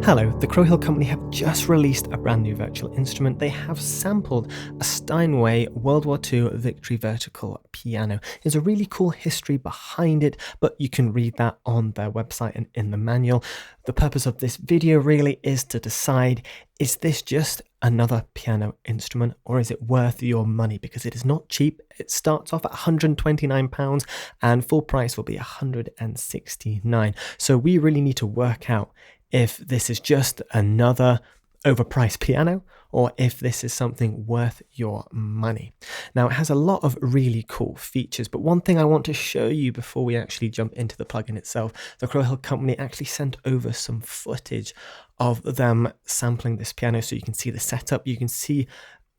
Hello, the Crow Hill Company have just released a brand new virtual instrument. They have sampled a Steinway World War II Victory Vertical piano. There's a really cool history behind it, but you can read that on their website and in the manual. The purpose of this video really is to decide, is this just another piano instrument or is it worth your money? Because it is not cheap. It starts off at £129 and full price will be £169. So we really need to work out if this is just another overpriced piano or if this is something worth your money. Now, it has a lot of really cool features, but one thing I want to show you before we actually jump into the plugin itself, the Crow Hill Company actually sent over some footage of them sampling this piano so you can see the setup, you can see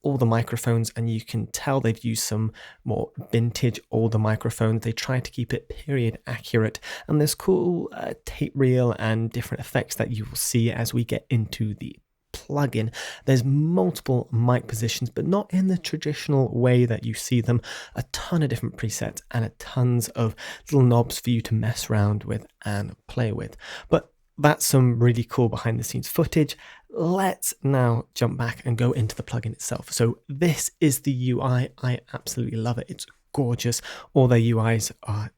all the microphones, and you can tell they've used some more vintage older microphones. They try to keep it period accurate, and there's cool tape reel and different effects that you will see as we get into the plugin. There's multiple mic positions, but not in the traditional way that you see them. A ton of different presets and a tons of little knobs for you to mess around with and play with. But that's some really cool behind the scenes footage. Let's now jump back and go into the plugin itself. So this is the UI. I absolutely love it. It's gorgeous. All their UIs are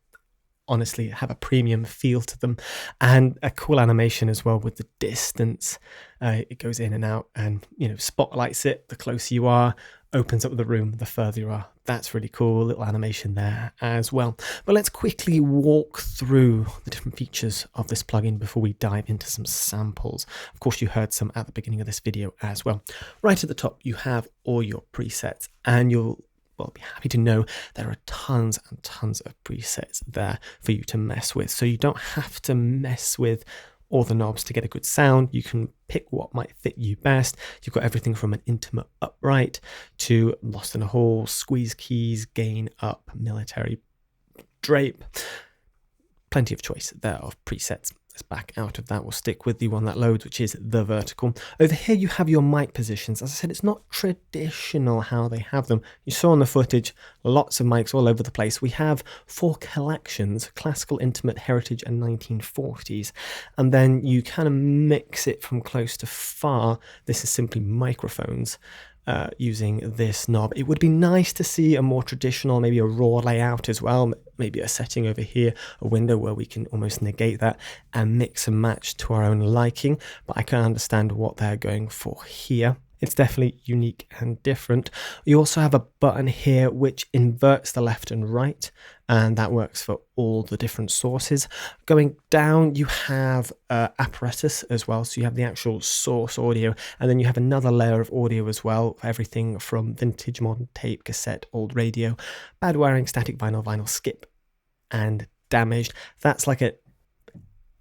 honestly have a premium feel to them, and a cool animation as well with the distance. It goes in and out and, spotlights it. The closer you are, opens up the room, the further you are. That's really cool. Little animation there as well. But let's quickly walk through the different features of this plugin before we dive into some samples. Of course, you heard some at the beginning of this video as well. Right at the top, you have all your presets, and you'll be happy to know there are tons and tons of presets there for you to mess with. So you don't have to mess with all the knobs to get a good sound. You can pick what might fit you best. You've got everything from an intimate upright to lost in a hall, squeeze keys, gain up, military drape. Plenty of choice there of presets. Let's back out of that. We'll stick with the one that loads, which is the vertical. Over here you have your mic positions. As I said, it's not traditional how they have them. You saw in the footage lots of mics all over the place. We have 4 collections: classical, intimate, heritage and 1940s, and then you kind of mix it from close to far. This is simply microphones using this knob. It would be nice to see a more traditional, maybe a raw layout as well, maybe a setting over here, a window where we can almost negate that and mix and match to our own liking, but I can understand what they're going for here. It's definitely unique and different. You also have a button here which inverts the left and right, and that works for all the different sources. Going down, you have Apparatus as well, so you have the actual source audio, and then you have another layer of audio as well, for everything from vintage, modern tape, cassette, old radio, bad wiring, static vinyl, vinyl skip, and damaged. That's like an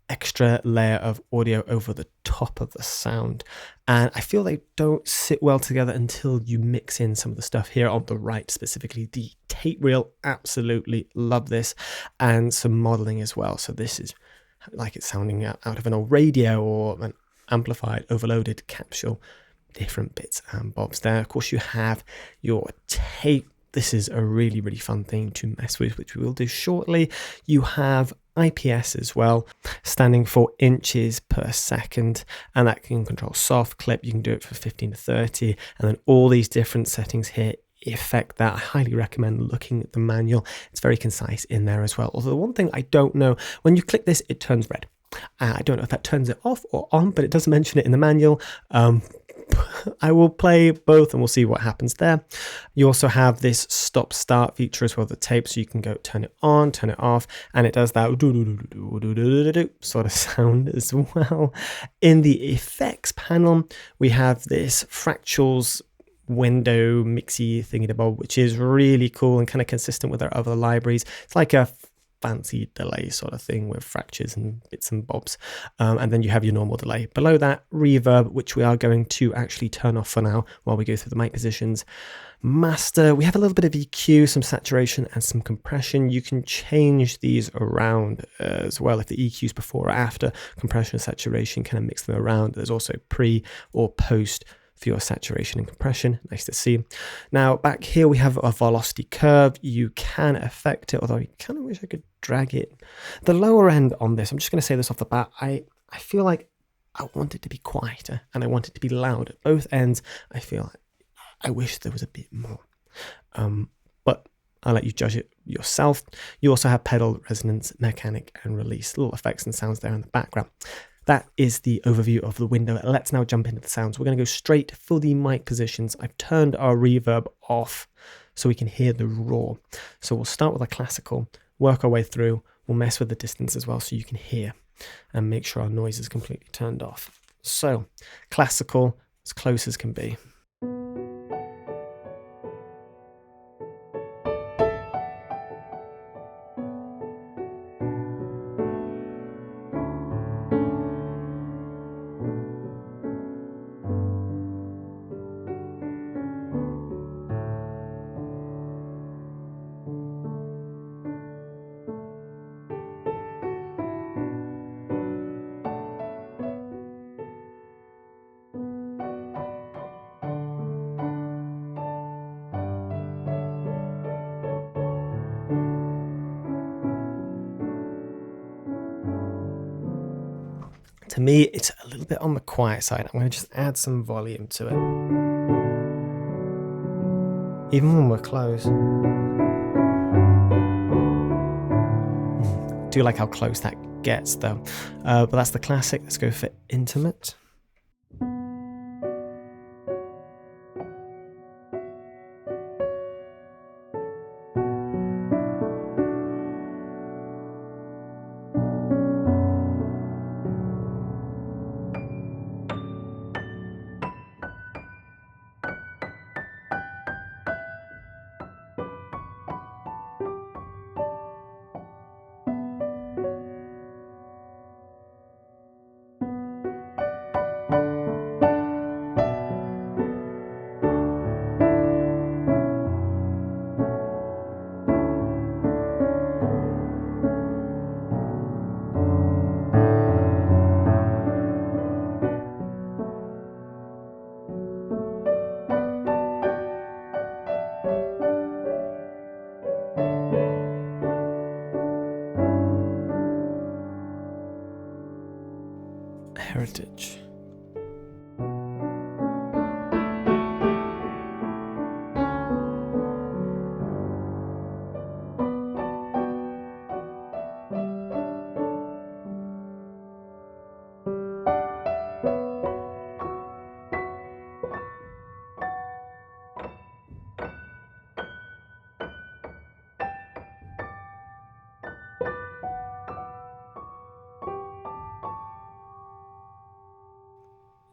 extra layer of audio over the top of the sound, and I feel they don't sit well together until you mix in some of the stuff here on the right, specifically the tape reel. Absolutely love this, and some modeling as well. So this is like it's sounding out of an old radio or an amplified overloaded capsule. Different bits and bobs there. Of course, you have your tape. This is a really, really fun thing to mess with, which we will do shortly. You have IPS as well, standing for inches per second, and that can control soft clip. You can do it for 15 to 30, and then all these different settings here affect that. I highly recommend looking at the manual. It's very concise in there as well. Although the one thing I don't know, when you click this, it turns red. I don't know if that turns it off or on, but it does mention it in the manual. I will play both and we'll see what happens there. You also have this stop start feature as well, the tape, so you can go turn it on, turn it off, and it does that sort of sound as well. In the effects panel, we have this fractals window mixy thingy-bob, which is really cool and kind of consistent with our other libraries. It's like a fancy delay sort of thing with fractures and bits and bobs, and then you have your normal delay. Below that, reverb, which we are going to actually turn off for now while we go through the mic positions. Master, we have a little bit of EQ, some saturation and some compression. You can change these around as well if the EQs before or after compression and saturation, kind of mix them around. There's also pre or post for your saturation and compression. Nice to see. Now back here we have a velocity curve. You can affect it, although I kind of wish I could drag it. The lower end on this, I'm just going to say this off the bat, I feel like I want it to be quieter and I want it to be loud at both ends. I feel I wish there was a bit more. But I'll let you judge it yourself. You also have pedal, resonance, mechanic, and release. Little effects and sounds there in the background. That is the overview of the window. Let's now jump into the sounds. We're going to go straight for the mic positions. I've turned our reverb off so we can hear the raw. So we'll start with a classical, work our way through. We'll mess with the distance as well so you can hear and make sure our noise is completely turned off. So classical, as close as can be. To me, it's a little bit on the quiet side. I'm going to just add some volume to it. Even when we're close. Do like how close that gets though. But that's the classic. Let's go for intimate. Heritage.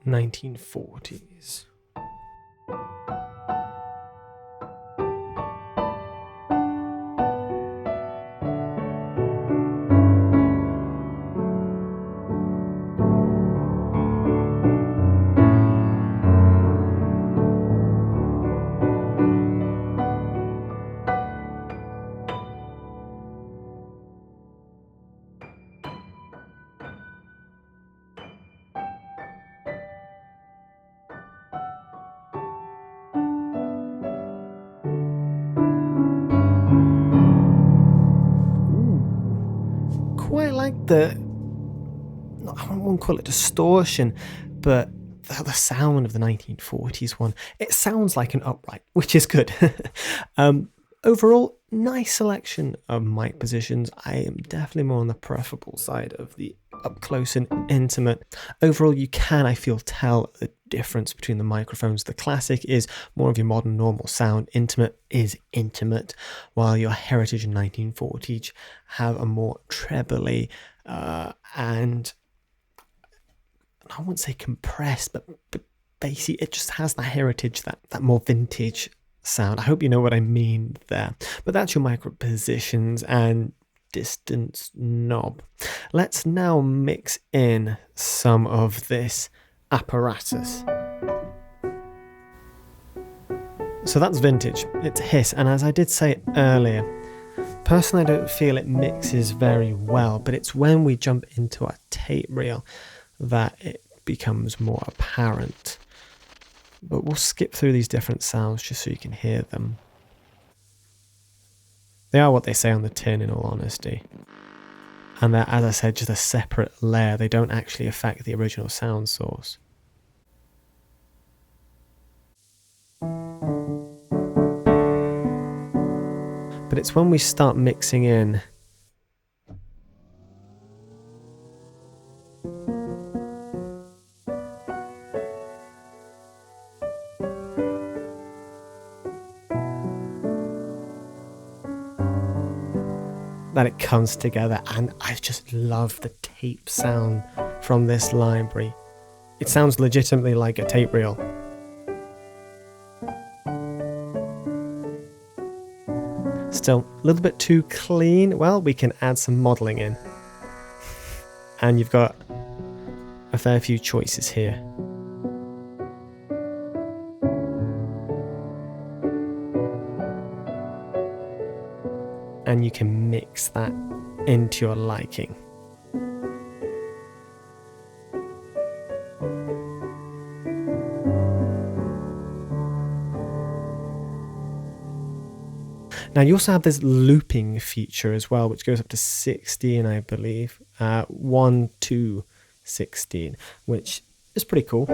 (1940s). Quite like the, I won't call it distortion, but the sound of the 1940s one. It sounds like an upright, which is good. Overall, nice selection of mic positions. I am definitely more on the preferable side of the up close and intimate. Overall, you can, I feel, tell the difference between the microphones. The classic is more of your modern normal sound. Intimate is intimate, while your heritage and 1940s have a more trebly and I won't say compressed, but basically it just has that heritage, that more vintage sound. I hope you know what I mean there. But that's your micro positions and distance knob. Let's now mix in some of this apparatus. So that's vintage, it's hiss, and as I did say earlier, personally I don't feel it mixes very well, but it's when we jump into our tape reel that it becomes more apparent. But we'll skip through these different sounds just so you can hear them. They are what they say on the tin, in all honesty. And they're, as I said, just a separate layer. They don't actually affect the original sound source. But it's when we start mixing in that it comes together, and I just love the tape sound from this library. It sounds legitimately like a tape reel. Still a little bit too clean. Well, we can add some modelling in. And you've got a fair few choices here. And you can mix that into your liking. Now you also have this looping feature as well, which goes up to 16, I believe, 1 to 16, which is pretty cool.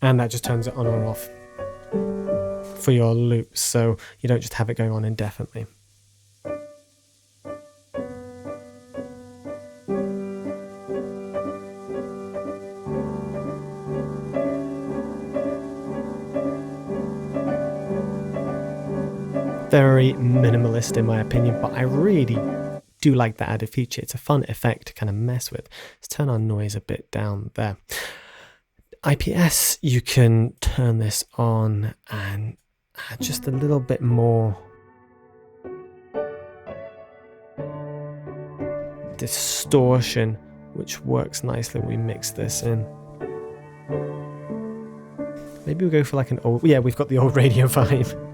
And that just turns it on or off for your loops, so you don't just have it going on indefinitely. Very minimalist in my opinion, but I really do like that added feature. It's a fun effect to kind of mess with. Let's turn our noise a bit down there. IPS, you can turn this on and add just a little bit more distortion, which works nicely when we mix this in. Maybe we'll go for like an old, yeah, we've got the old radio vibe.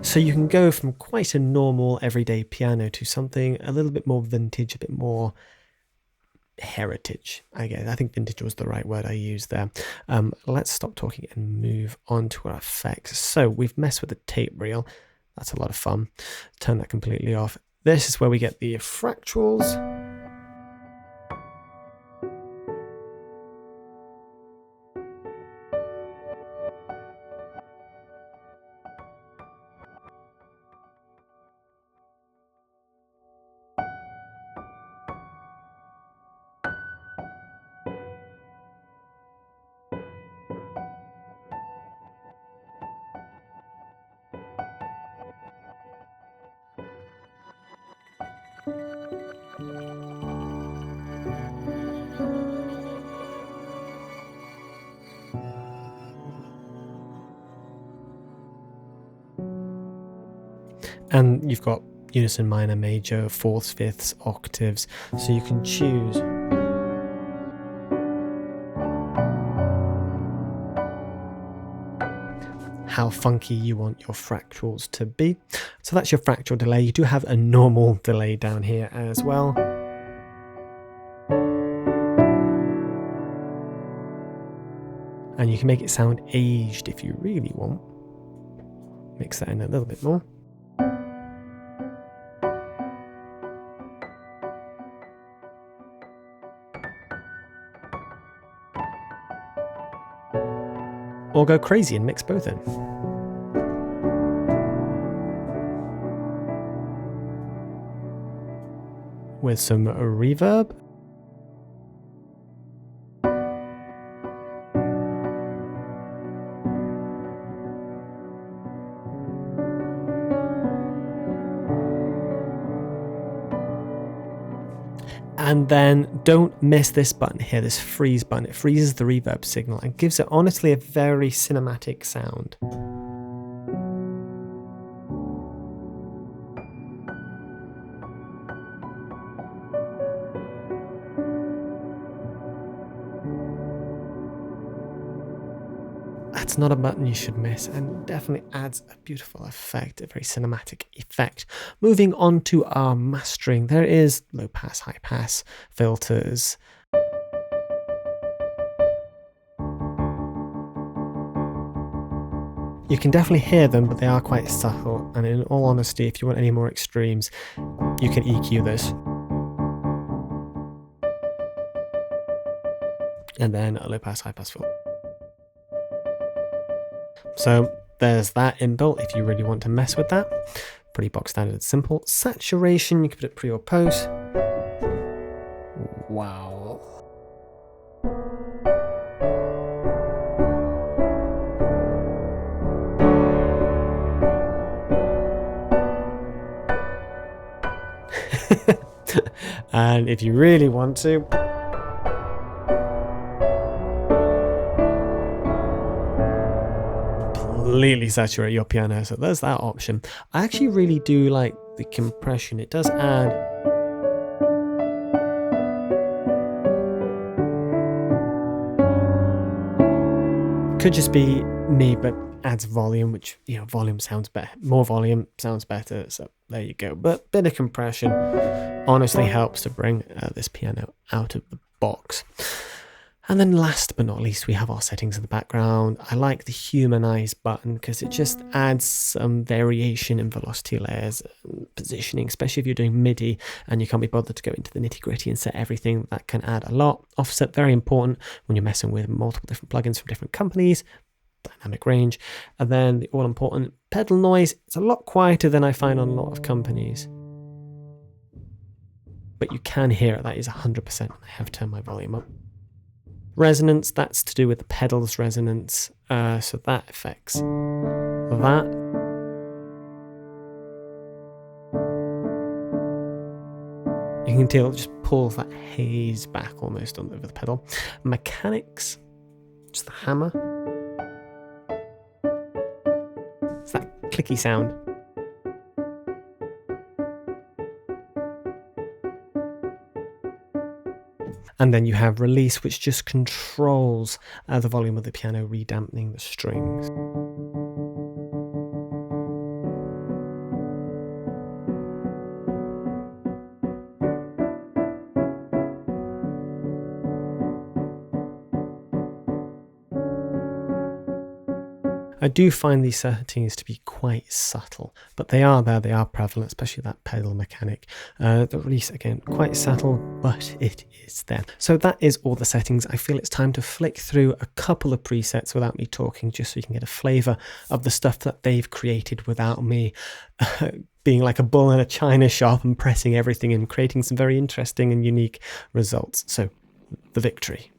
So you can go from quite a normal everyday piano to something a little bit more vintage, a bit more heritage. I think vintage was the right word I used there. Let's stop talking and move on to our effects. So we've messed with the tape reel. That's a lot of fun. Turn that completely off. This is where we get the fractals. And you've got unison, minor, major, fourths, fifths, octaves, so you can choose how funky you want your fractals to be. So that's your fractal delay. You do have a normal delay down here as well. And you can make it sound aged if you really want. Mix that in a little bit more. Or go crazy and mix both in. With some reverb. And then don't miss this button here, this freeze button. It freezes the reverb signal and gives it honestly a very cinematic sound. That's not a button you should miss, and definitely adds a beautiful effect, a very cinematic effect. Moving on to our mastering, there is low pass, high pass, filters. You can definitely hear them, but they are quite subtle, and in all honesty, if you want any more extremes, you can EQ this. And then a low pass, high pass filter. So there's that inbuilt if you really want to mess with that. Pretty box standard and simple. Saturation, you can put it pre or post. Wow. And if you really want to, completely saturate your piano, so there's that option. I actually really do like the compression. It does add could just be me, but adds volume, which, you know, volume sounds better. More volume sounds better, so there you go. But bit of compression honestly helps to bring this piano out of the box. And then last but not least, we have our settings in the background. I like the humanize button because it just adds some variation in velocity layers and positioning, especially if you're doing MIDI and you can't be bothered to go into the nitty gritty and set everything. That can add a lot. Offset, very important when you're messing with multiple different plugins from different companies. Dynamic range. And then the all important pedal noise. It's a lot quieter than I find on a lot of companies, but you can hear it. That is 100%. I have turned my volume up. Resonance, that's to do with the pedals resonance, so that affects that. You can tell it just pulls that haze back almost over the pedal. Mechanics, just the hammer. It's that clicky sound. And then you have release, which just controls the volume of the piano, redampening the strings. I do find these settings to be quite subtle, but they are there, they are prevalent, especially that pedal mechanic. The release, again, quite subtle, but it is there. So that is all the settings. I feel it's time to flick through a couple of presets without me talking, just so you can get a flavour of the stuff that they've created without me being like a bull in a china shop and pressing everything and creating some very interesting and unique results. So, the Victory.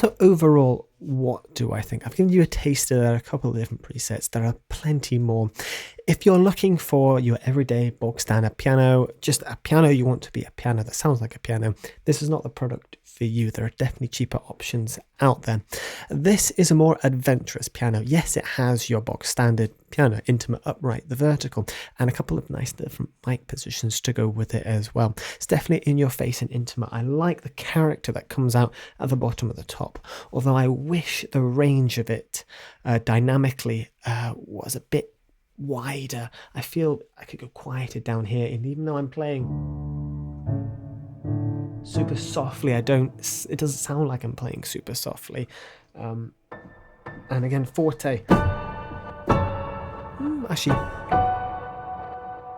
So overall, what do I think? I've given you a taster. There are a couple of different presets. There are plenty more. If you're looking for your everyday bog standard piano, just a piano you want to be a piano that sounds like a piano, this is not the product for you. There are definitely cheaper options out there. This is a more adventurous piano. Yes, it has your bog standard piano, intimate, upright, the vertical, and a couple of nice different mic positions to go with it as well. It's definitely in your face and intimate. I like the character that comes out at the bottom of the top, although I wish the range of it dynamically was a bit wider. I feel I could go quieter down here, and even though I'm playing super softly, it doesn't sound like I'm playing super softly. And again, forte. Actually,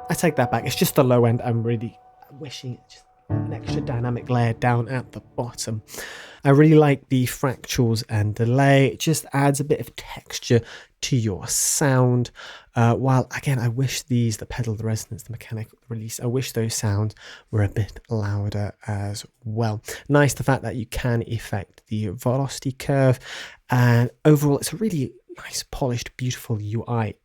I take that back. It's just the low end. I'm really wishing just an extra dynamic layer down at the bottom. I really like the fractals and delay. It just adds a bit of texture to your sound. While again, I wish the pedal, the resonance, the mechanical release, I wish those sounds were a bit louder as well. Nice the fact that you can effect the velocity curve, and overall it's a really nice, polished, beautiful UI.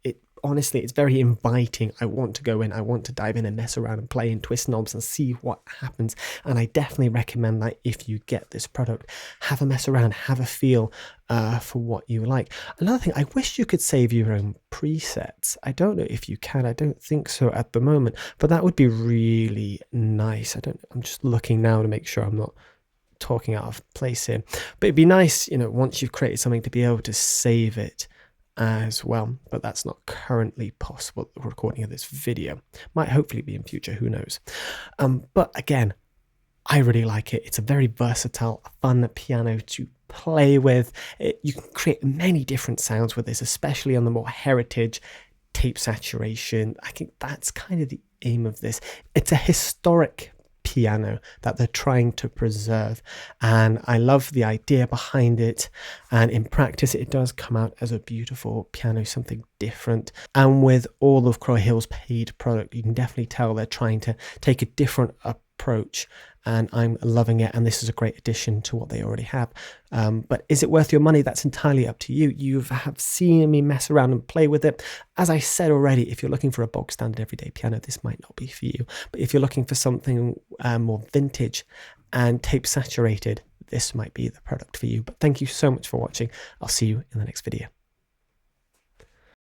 Honestly, it's very inviting. I want to go in, I want to dive in and mess around and play and twist knobs and see what happens. And I definitely recommend that if you get this product, have a mess around, have a feel for what you like. Another thing, I wish you could save your own presets. I don't know if you can. I don't think so at the moment, but that would be really nice. I'm just looking now to make sure I'm not talking out of place here. But it'd be nice, once you've created something, to be able to save it as well, but that's not currently possible. The recording of this video might hopefully be in future, who knows. But again, I really like it. It's a very versatile, fun piano to play with. You can create many different sounds with this, especially on the more heritage tape saturation. I think that's kind of the aim of this. It's a historic piano that they're trying to preserve, and I love the idea behind it, and in practice it does come out as a beautiful piano, something different. And with all of Crow Hill's paid product, you can definitely tell they're trying to take a different approach, and I'm loving it, and this is a great addition to what they already have. But is it worth your money? That's entirely up to you. You have seen me mess around and play with it. As I said already, if you're looking for a bog standard everyday piano, this might not be for you. But if you're looking for something more vintage and tape saturated, this might be the product for you. But thank you so much for watching. I'll see you in the next video.